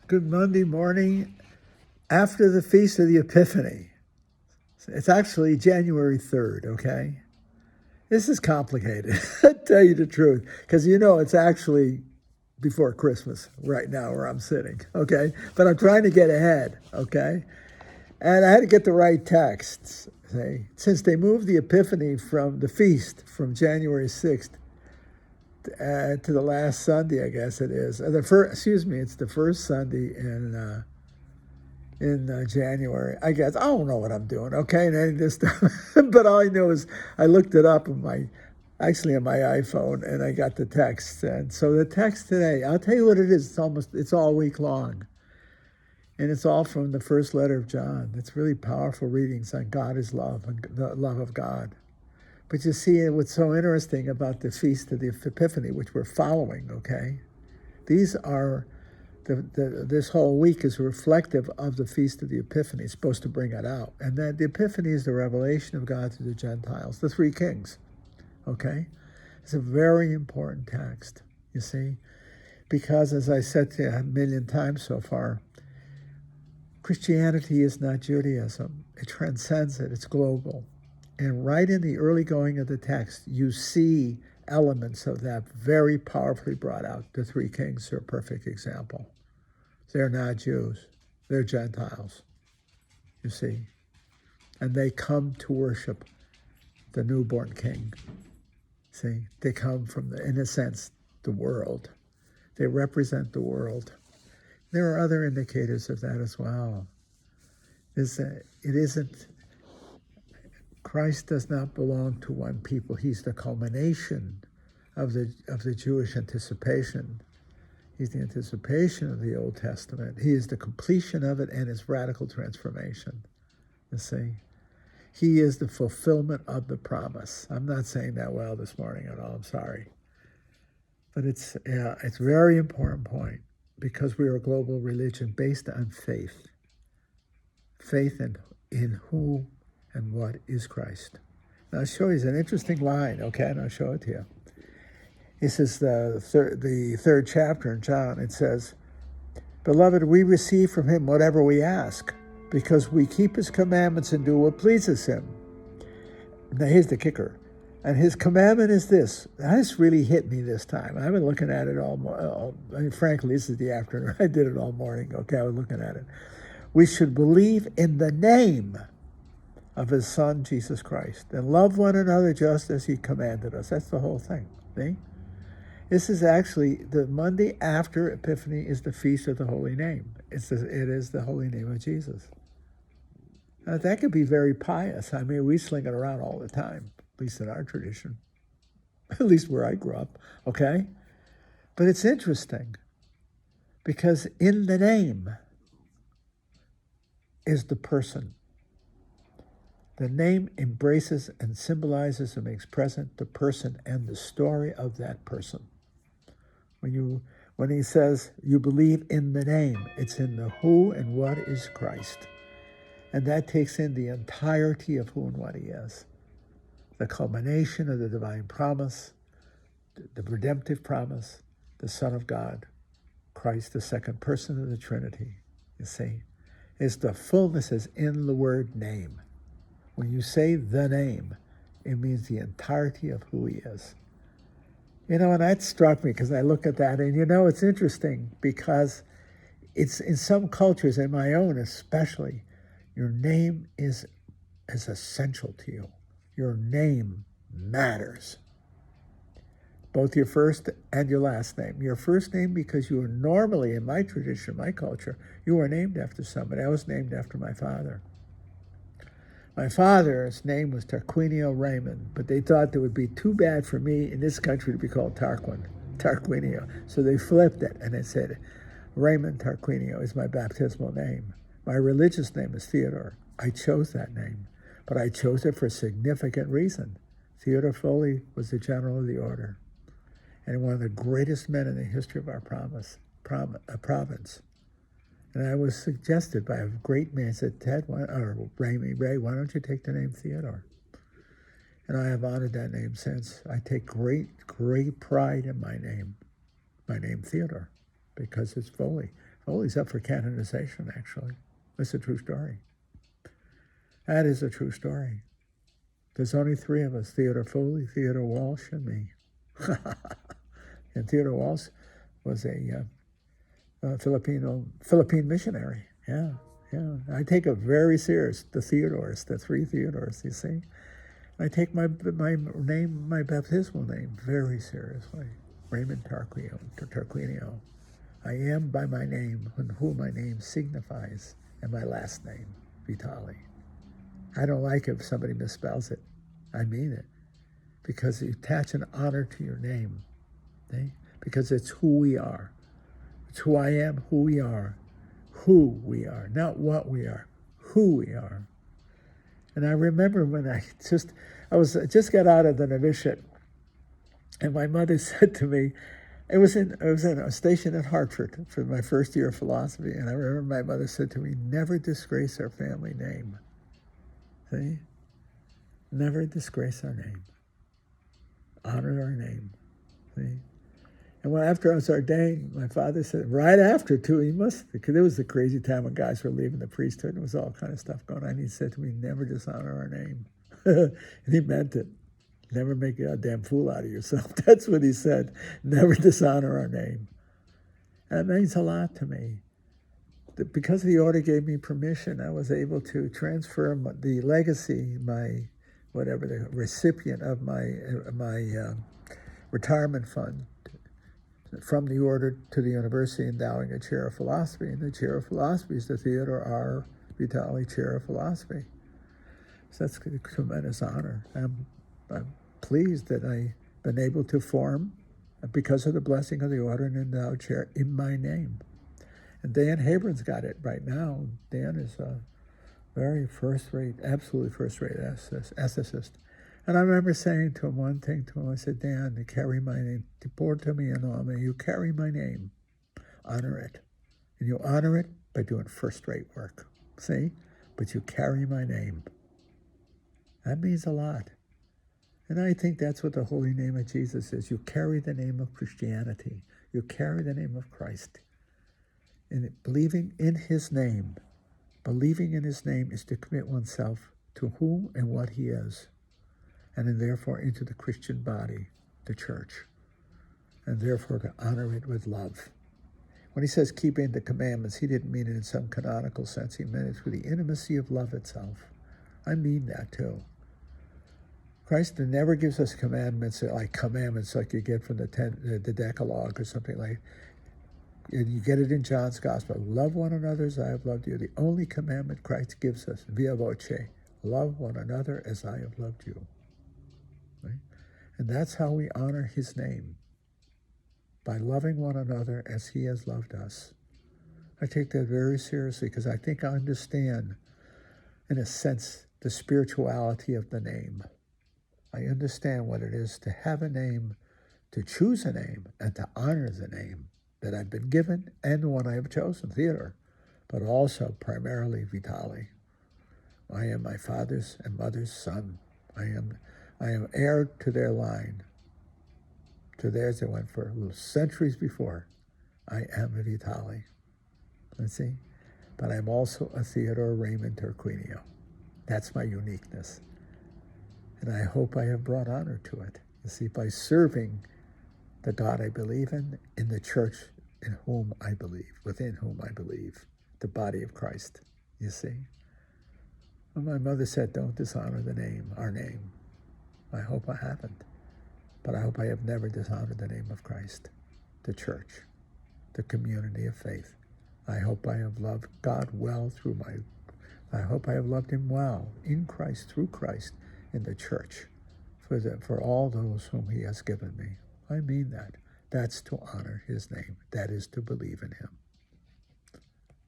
Good Monday morning after the Feast of the Epiphany. It's actually January 3rd, okay? This is complicated, I tell you the truth, because it's actually before Christmas right now where I'm sitting, okay? But I'm trying to get ahead, okay? And I had to get the right texts. See? Since they moved the Epiphany from the feast from January 6th to the last Sunday, I guess it is. It's the first Sunday in January. I guess I don't know what I'm doing. Okay, and any of this stuff, but all I know is I looked it up on my iPhone, and I got the text. And so the text today, I'll tell you what it is. It's all week long, and it's all from the first letter of John. It's really powerful readings on God is love and the love of God. But you see, what's so interesting about the Feast of the Epiphany, which we're following, okay? These are, this whole week is reflective of the Feast of the Epiphany. It's supposed to bring it out. And then the Epiphany is the revelation of God to the Gentiles, the three kings, okay? It's a very important text, you see? Because, as I said to you a million times so far, Christianity is not Judaism. It transcends it. It's global. And right in the early going of the text, you see elements of that very powerfully brought out. The three kings are a perfect example. They're not Jews. They're Gentiles, you see. And they come to worship the newborn king. See, they come from, in a sense, the world. They represent the world. There are other indicators of that as well. Christ does not belong to one people. He's the culmination of the Jewish anticipation. He's the anticipation of the Old Testament. He is the completion of it and its radical transformation. You see? He is the fulfillment of the promise. I'm not saying that well this morning at all. I'm sorry. But it's a very important point because we are a global religion based on faith. Faith in who and what is Christ. Now I'll show you, it's an interesting line, okay, and I'll show it to you. This is the third chapter in John. It says, "Beloved, we receive from him whatever we ask, because we keep his commandments and do what pleases him." Now here's the kicker. And his commandment is this. Now, this really hit me this time. I've been looking at it frankly, this is the afternoon. I did it all morning, okay, I was looking at it. We should believe in the name of his Son, Jesus Christ, and love one another just as he commanded us. That's the whole thing, see? This is actually, the Monday after Epiphany is the Feast of the Holy Name. It is the Holy Name of Jesus. Now, that could be very pious. I mean, we sling it around all the time, at least in our tradition, at least where I grew up, okay? But it's interesting, because in the name is the person. The name embraces and symbolizes and makes present the person and the story of that person. When he says you believe in the name, it's in the who and what is Christ. And that takes in the entirety of who and what he is. The culmination of the divine promise, the redemptive promise, the Son of God, Christ, the second person of the Trinity, you see. The fullness is in the word name. When you say the name, it means the entirety of who he is. And that struck me because I look at that, and it's interesting because it's in some cultures, in my own especially, your name is essential to you. Your name matters. Both your first and your last name. Your first name because you are normally, in my tradition, my culture, you are named after somebody. I was named after my father. My father's name was Tarquinio Raymond, but they thought it would be too bad for me in this country to be called Tarquinio. So they flipped it, and they said, Raymond Tarquinio is my baptismal name. My religious name is Theodore. I chose that name, but I chose it for a significant reason. Theodore Foley was the general of the order, and one of the greatest men in the history of our province. And I was suggested by a great man, said, Ray, why don't you take the name Theodore? And I have honored that name since. I take great, great pride in my name Theodore, because it's Foley Oh, he's up for canonization, actually. That's a true story. That is a true story. There's only three of us, Theodore Foley, Theodore Walsh, and me. And Theodore Walsh was a Philippine missionary. Yeah. I take it very serious, the Theodores, the three Theodores, you see. I take my name, my baptismal name, very seriously. Raymond Tarquinio. I am by my name, who my name signifies, and my last name, Vitali. I don't like if somebody misspells it. I mean it. Because you attach an honor to your name. Okay? Because it's who we are. It's who I am, who we are. Who we are. Not what we are. Who we are. And I remember when I just got out of the novitiate, and my mother said to me, I was in a station at Hartford for my first year of philosophy, and I remember my mother said to me, never disgrace our family name. See? Never disgrace our name. Honor our name. See? And after I was ordained, my father said, right after too, because it was the crazy time when guys were leaving the priesthood, and there was all kind of stuff going on. He said to me, never dishonor our name. And he meant it. Never make a damn fool out of yourself. That's what he said. Never dishonor our name. And it means a lot to me. Because the order gave me permission, I was able to transfer the legacy, the recipient of my retirement fund, from the order to the university, endowing a chair of philosophy. And the chair of philosophy is the Theodore R. Vitali Chair of Philosophy. So that's a tremendous honor. I'm pleased that I've been able to form, because of the blessing of the order, an endowed chair in my name. And Dan Habron's got it right now. Dan is a very first-rate, absolutely first-rate ethicist. And I remember saying to him one thing to him. I said, Dan, you carry my name. Porta mia nome. You carry my name. Honor it. And you honor it by doing first-rate work. See? But you carry my name. That means a lot. And I think that's what the holy name of Jesus is. You carry the name of Christianity. You carry the name of Christ. And believing in his name is to commit oneself to whom and what he is, and therefore into the Christian body, the church, and therefore to honor it with love. When he says keeping the commandments, he didn't mean it in some canonical sense. He meant it through the intimacy of love itself. I mean that too. Christ never gives us commandments like you get from the Decalogue or something like. And you get it in John's Gospel. Love one another as I have loved you. The only commandment Christ gives us, via voce, love one another as I have loved you. Right? And that's how we honor his name, by loving one another as he has loved us. I take that very seriously because I think I understand, in a sense, the spirituality of the name. I understand what it is to have a name, to choose a name, and to honor the name that I've been given and the one I have chosen, Theodore, but also primarily Vitali. I am my father's and mother's son. I am heir to their line, to theirs that went for centuries before. I am a Vitali. Let's see? But I'm also a Theodore Raymond Tarquinio. That's my uniqueness. And I hope I have brought honor to it. You see, by serving the God I believe in the church in whom I believe, within whom I believe, the body of Christ, you see. Well, my mother said, don't dishonor the name, our name. I hope I haven't. But I hope I have never dishonored the name of Christ, the church, the community of faith. I hope I have loved God well I hope I have loved him well, in Christ, through Christ, in the church, for all those whom he has given me. I mean that. That's to honor his name. That is to believe in him.